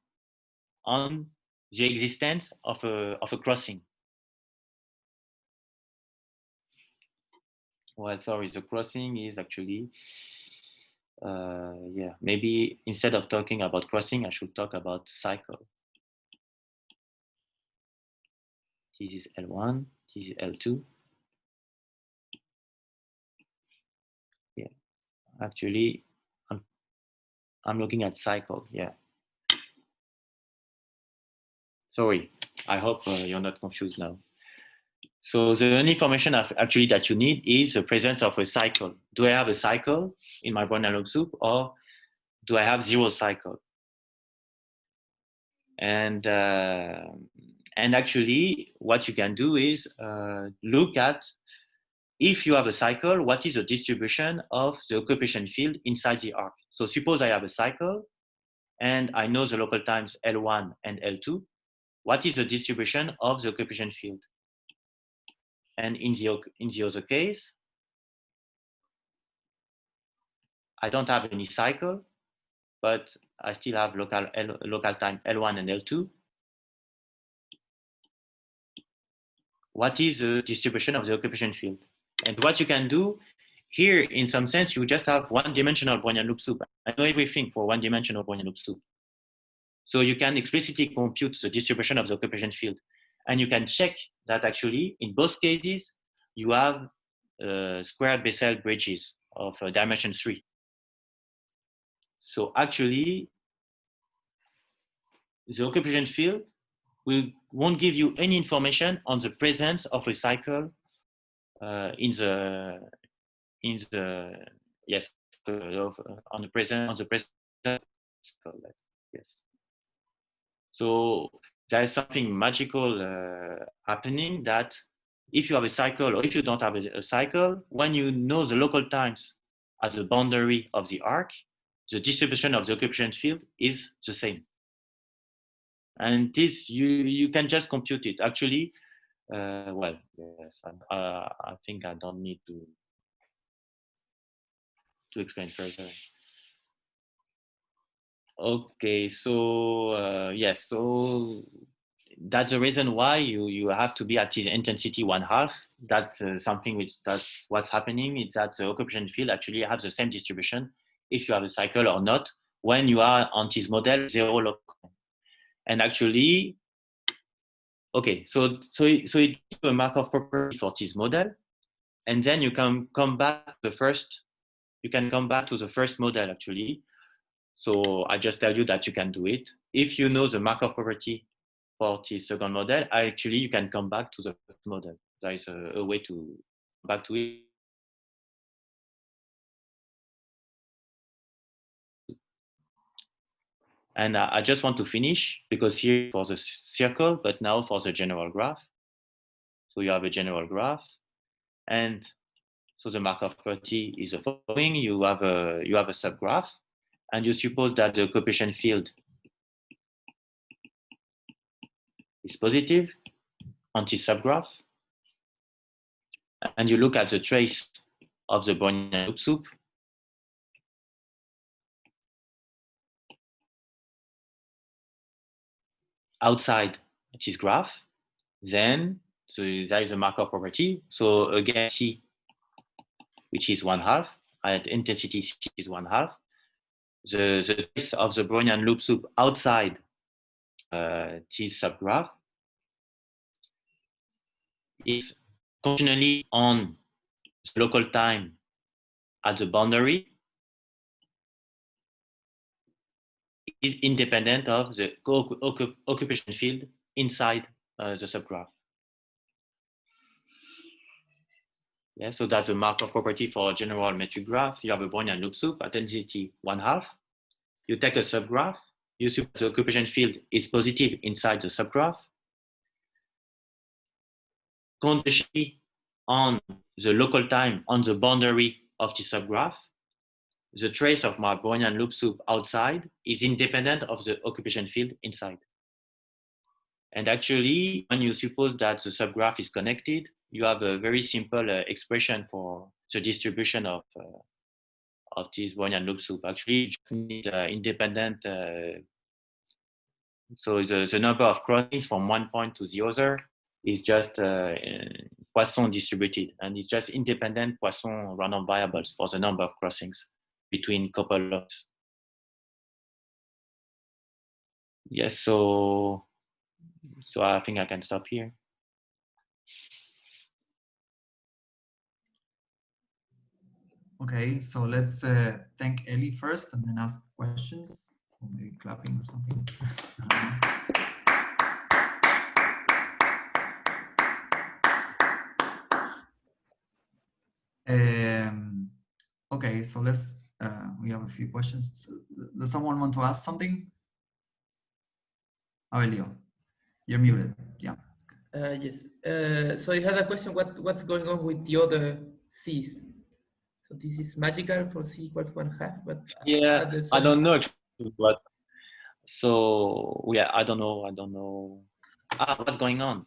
on the existence of a crossing? Well, sorry, the crossing is actually, yeah, maybe instead of talking about crossing, I should talk about cycle. This is L1, this is L2. Yeah, actually, I'm looking at cycle, yeah. Sorry, I hope you're not confused now. So the only information actually that you need is the presence of a cycle. Do I have a cycle in my Brownian loop soup, or do I have zero cycle? And actually, what you can do is look at, if you have a cycle, what is the distribution of the occupation field inside the arc? So suppose I have a cycle, and I know the local times L1 and L2. What is the distribution of the occupation field? And in the other case, I don't have any cycle, but I still have local time L1 and L2. What is the distribution of the occupation field? And what you can do here, in some sense, you just have one-dimensional Brownian loop soup. I know everything for one-dimensional Brownian loop soup. So you can explicitly compute the distribution of the occupation field. And you can check that actually, in both cases, you have squared Bessel bridges of dimension 3. So actually, the occupation field won't give you any information on the presence of a cycle on the present cycle. Yes. So there is something magical happening, that if you have a cycle or if you don't have a cycle, when you know the local times at the boundary of the arc, the distribution of the occupation field is the same. And this, you can just compute it. Actually, well, yes, I think I don't need to explain further. Okay, so yes, so that's the reason why you have to be at this intensity 1/2. That's something that's what's happening. It's that the occupation field actually has the same distribution if you have a cycle or not when you are on this model 0 local. And actually, okay, so it gives a Markov property for this model, and then you can come back to the first. You can come back to the first model actually. So I just tell you that you can do it if you know the Markov property for this second model. Actually, you can come back to the first model. There is a way to come back to it. And I just want to finish, because here for the circle, but now for the general graph. So you have a general graph, and so the Markov property is the following: you have a subgraph, and you suppose that the occupation field is positive on this subgraph, and you look at the trace of the Brownian loop soup. Outside this graph, then so there is a Markov property. So again, C, which is 1/2, at intensity C is 1/2. The trace of the Brownian loop soup outside this subgraph is conditionally on the local time at the boundary, is independent of the occupation field inside the subgraph. Yeah, so that's the Markov property for a general metric graph. You have a Brownian loop soup at density 1/2. You take a subgraph. You suppose the occupation field is positive inside the subgraph. Conditionally on the local time on the boundary of the subgraph, the trace of my Brownian loop soup outside is independent of the occupation field inside. And actually, when you suppose that the subgraph is connected, you have a very simple expression for the distribution of this Brownian loop soup. Actually, you just need independent. So the number of crossings from one point to the other is just Poisson distributed, and it's just independent Poisson random variables for the number of crossings between couple of. Yes, so I think I can stop here. Okay, so let's thank Elie first and then ask questions. So maybe clapping or something. Okay, so let's, we have a few questions. So, does someone want to ask something? Aurelio, you're muted, yeah. Yes. So I had a question. What's going on with the other C's? So this is magical for C equals 1/2, but Yeah, I don't know, but so yeah, I don't know. What's going on?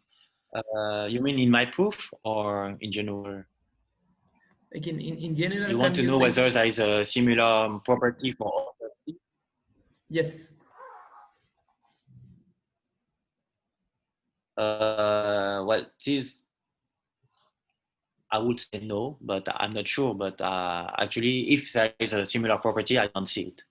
You mean in my proof or in general? Like in general, You want to know whether there is a similar property for all of C? Yes. Well, this I would say no, but I'm not sure. But actually, if there is a similar property, I don't see it.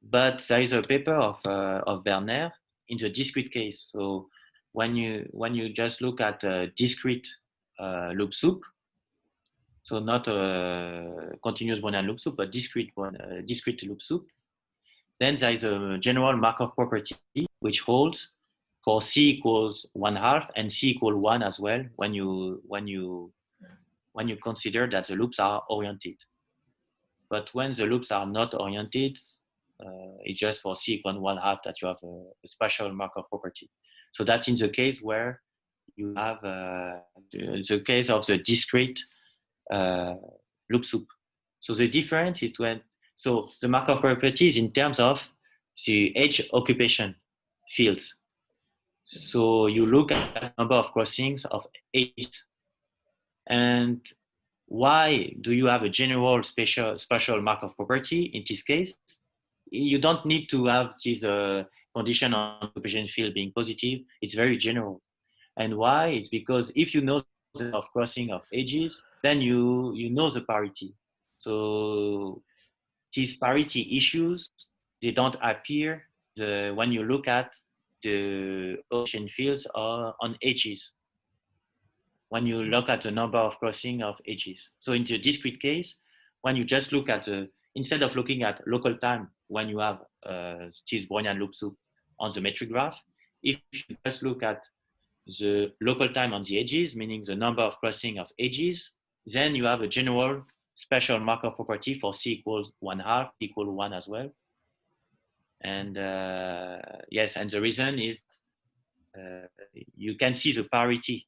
But there is a paper of Werner in the discrete case. So when you just look at a discrete loop soup, so not a continuous Brownian loop soup, but discrete loop soup, then there is a general Markov property which holds for C equals 1/2 and C equal 1 as well when you consider that the loops are oriented. But when the loops are not oriented, it's just for C equal 1/2 that you have a special Markov property. So that's in the case where you have the case of the discrete loop soup. So the difference is so the Markov property is in terms of the edge occupation fields. So you look at the number of crossings of edges. And why do you have a general special Markov property in this case? You don't need to have this condition on occupation field being positive. It's very general. And why? It's because if you know the number of crossing of edges, then you know the parity. So these parity issues, they don't appear when you look at the occupation fields on edges, when you look at the number of crossing of edges. So in the discrete case, when you just look at instead of looking at local time when you have this Brownian loop soup on the metric graph, if you just look at the local time on the edges, meaning the number of crossing of edges, then you have a general special Markov property for C equals 1/2 equal 1 as well. And yes, and the reason is you can see the parity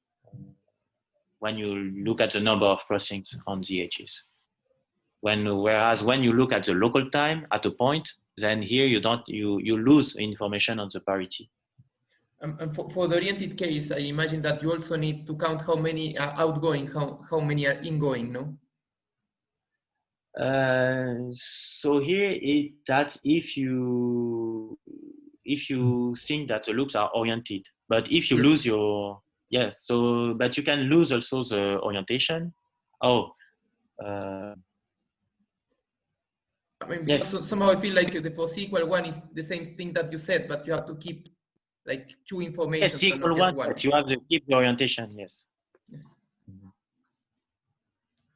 when you look at the number of crossings on the edges. Whereas when you look at the local time at a point, then here you lose information on the parity. And for the oriented case, I imagine that you also need to count how many are outgoing, how many are ingoing, no? So here that's if you think that the loops are oriented, but if you Yes. lose your but you can lose also the orientation. I mean, because somehow I feel like the for C equal 1 is the same thing that you said, but you have to keep like two information, Yes, so equal not just 1, one. but you have to keep the orientation, yes. Yes.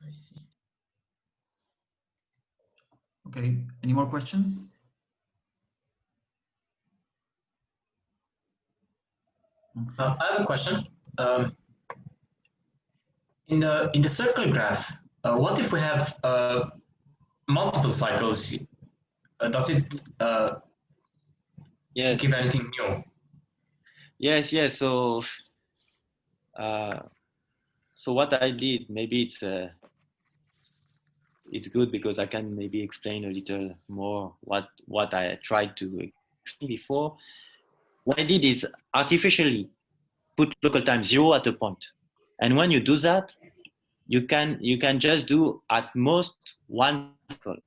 I see. Okay, any more questions? Okay. I have a question. In the circle graph, what if we have multiple cycles? Does it Yes. give anything new? Yes. So what I did, maybe it's good because I can maybe explain a little more what I tried to explain before. What I did is artificially put local time 0 at a point. And when you do that, you can just do at most one cycle.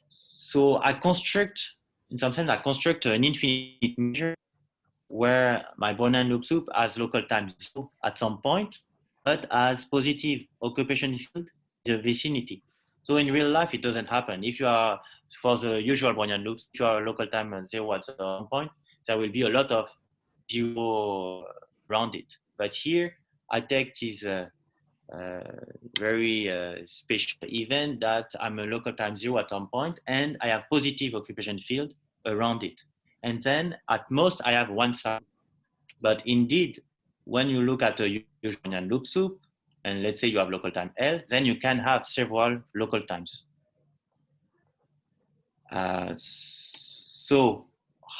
So I construct, in some sense, I construct an infinite measure where my Brownian loop soup has local time 0 at some point, but has positive occupation field in the vicinity. So in real life, it doesn't happen. If you are, for the usual Brownian loops, if you are local time 0 at some point, there will be a lot of 0 around it. But here, I take this very special event that I'm a local time 0 at some point, and I have positive occupation field around it. And then at most, I have one cycle. But indeed, when you look at a usual Brownian loop soup, and let's say you have local time L, then you can have several local times. So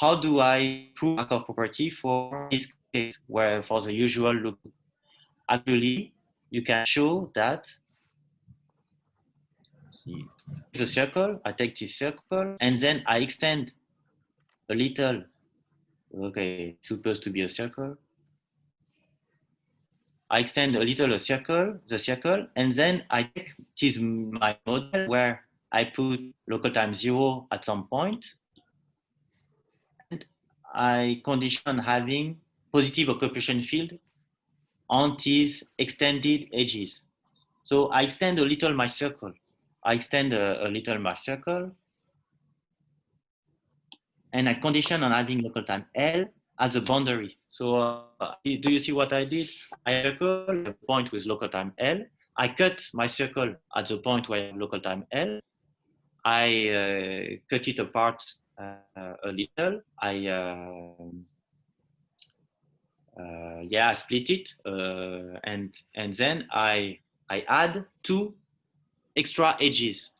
how do I prove Markov property for this case, where for the usual loop? Actually, you can show that the circle, I take this circle, and then I extend a little, okay, it's supposed to be a circle. I extend a little the circle, and then I take this my model where I put local time 0 at some point, and I condition having positive occupation field on these extended edges. So I extend a little my circle. I extend a little my circle, and I condition on having local time L at the boundary. So do you see what I did? I circle a point with local time L. I cut my circle at the point where I have local time L. I cut it apart a little. I split it, and then I add 2 extra edges.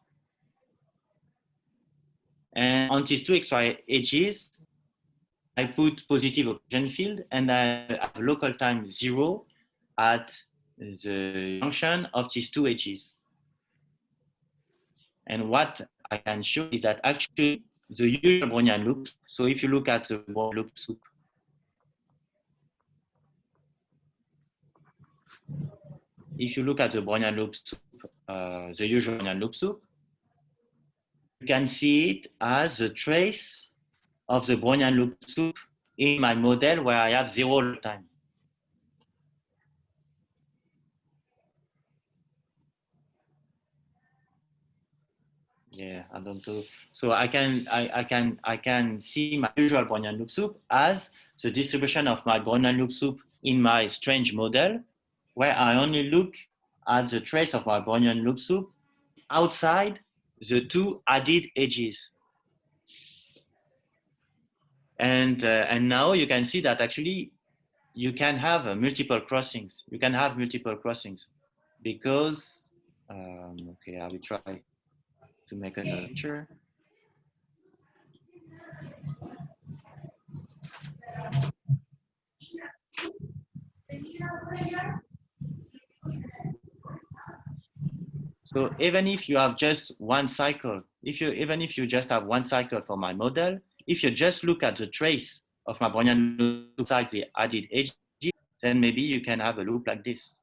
And on these 2 extra edges, I put positive occupation field, and I have local time 0 at the junction of these 2 edges. And what I can show is that actually the usual Brownian loop, so if you look at the Brownian loop soup, if you look at the Brownian loop soup, the usual Brownian loop soup, you can see it as a trace of the Brownian loop soup in my model where I have 0 local time. Yeah, I don't know. So I can see my usual Brownian loop soup as the distribution of my Brownian loop soup in my strange model, where I only look at the trace of my Brownian loop soup outside the 2 added edges. And now you can see that actually you can have multiple crossings. You can have multiple crossings because, okay, I will try to make another picture. So even if you have just one cycle, even if you just have one cycle for my model, if you just look at the trace of my Brownian loop inside the added edges, then maybe you can have a loop like this.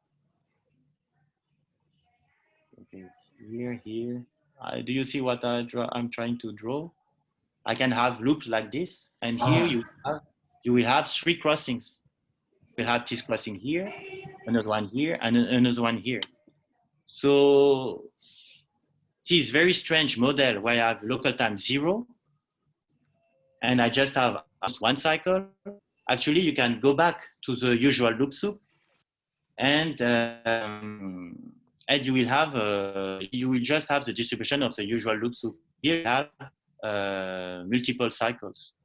Okay, here. Do you see what I'm trying to draw? I can have loops like this, and here you will have 3 crossings. You have this crossing here, another one here, and another one here. So this very strange model where I have local time 0, and I just have one cycle. Actually, you can go back to the usual loop soup, and you will have you will just have the distribution of the usual loop soup. Here you have multiple cycles.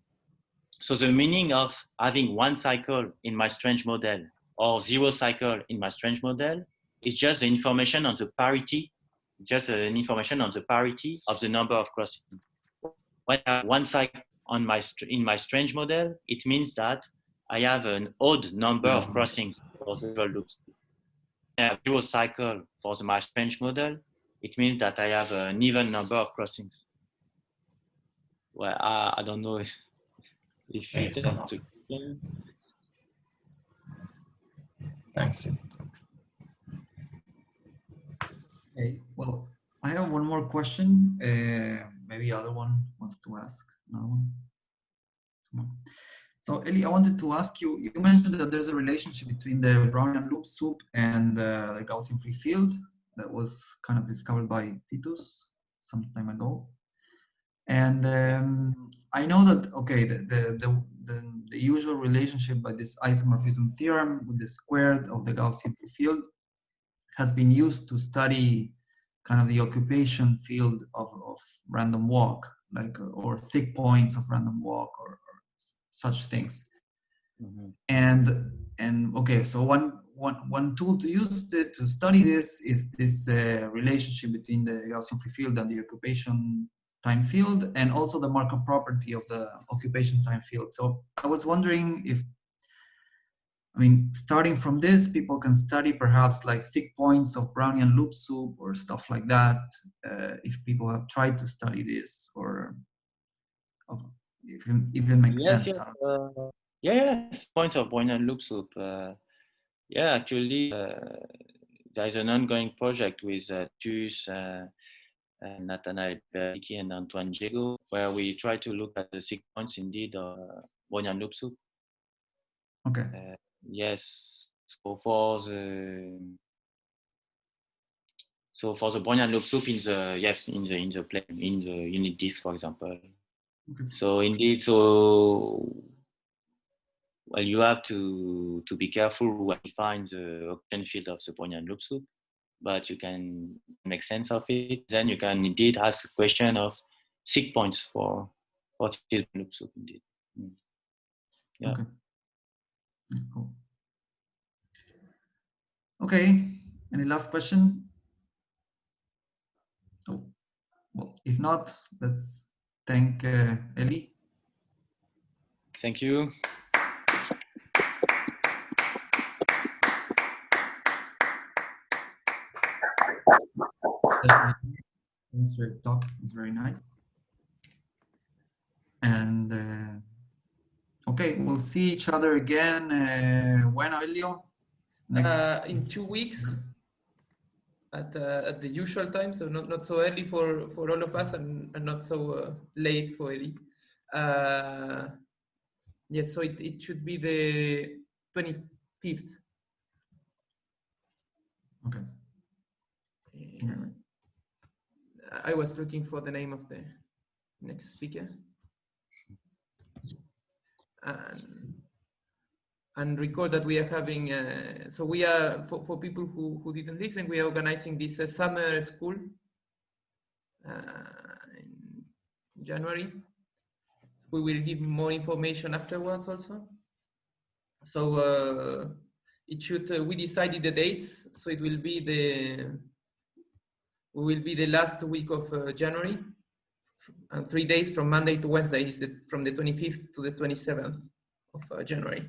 So the meaning of having one cycle in my strange model or 0 cycle in my strange model is just the information on the parity, just an information on the parity of the number of crossings. When I have one cycle in my strange model, it means that I have an odd number of crossings for the usual loops. When I have 0 cycle for my strange model, it means that I have an even number of crossings. Well, I don't know If you Thanks. tend to. Thanks. Okay, well, I have one more question. Maybe other one wants to ask another one. Come on. So Elie, I wanted to ask you, you mentioned that there's a relationship between the Brownian loop soup and the Gaussian free field that was kind of discovered by Titus some time ago. And I know that, okay, the usual relationship by this isomorphism theorem with the squared of the Gaussian free field has been used to study kind of the occupation field of random walk, like, or thick points of random walk or such things. Mm-hmm. And okay, so one tool to use to study this is this relationship between the Gaussian free field and the occupation time field, and also the Markov property of the occupation time field. So I was wondering if, I mean, starting from this, people can study perhaps like thick points of Brownian loop soup or stuff like that, if people have tried to study this, or if it even makes sense. Yes. Yes. Points of Brownian loop soup. Yeah, actually, there is an ongoing project with Tus, Nathanael Bertiki, and Antoine Diego, where we try to look at the 6 points indeed of Brownian loop soup. Okay. Yes. So for the Brownian loop soup in the plane, in the unit disk, for example. Okay. So indeed, well, you have to be careful when you find the occupation field of the Brownian loop soup, but you can make sense of it. Then you can indeed ask the question of 6 points for the loop soup indeed. Yeah. Okay. Cool. Okay. Any last question? Oh, well, if not, let's thank Elie. Thank you. Thanks for your talk. It was very nice. And okay, we'll see each other again. When, Elio? In 2 weeks at the usual time, so not so early for all of us and not so late for Elie. Yes, so it should be the 25th. Okay. I was looking for the name of the next speaker. And record that we are having, so we are, for people who didn't listen, we are organizing this summer school in January. We will give more information afterwards also. So it should, we decided the dates, so it will be we will be the last week of January, and 3 days from Monday to Wednesday, is from the 25th to the 27th of January.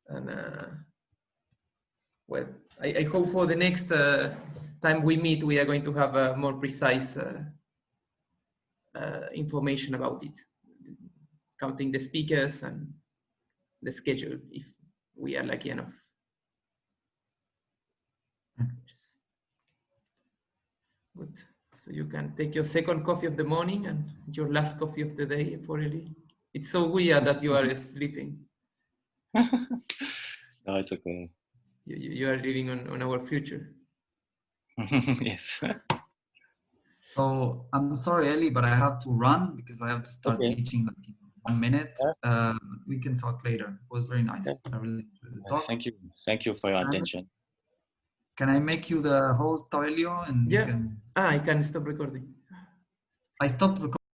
And well, I hope for the next time we meet, we are going to have more precise information about it, counting the speakers and the schedule, if we are lucky enough. Good. So you can take your second coffee of the morning and your last coffee of the day for Elie. It's so weird that you are sleeping. No, it's okay. You are living on our future. Yes. So I'm sorry, Elie, but I have to run because I have to start teaching like in 1 minute. We can talk later. It was very nice. I really enjoyed the talk. Thank you. Thank you for your attention. Can I make you the host, Elio? And yeah. you can... I can stop recording. I stopped recording.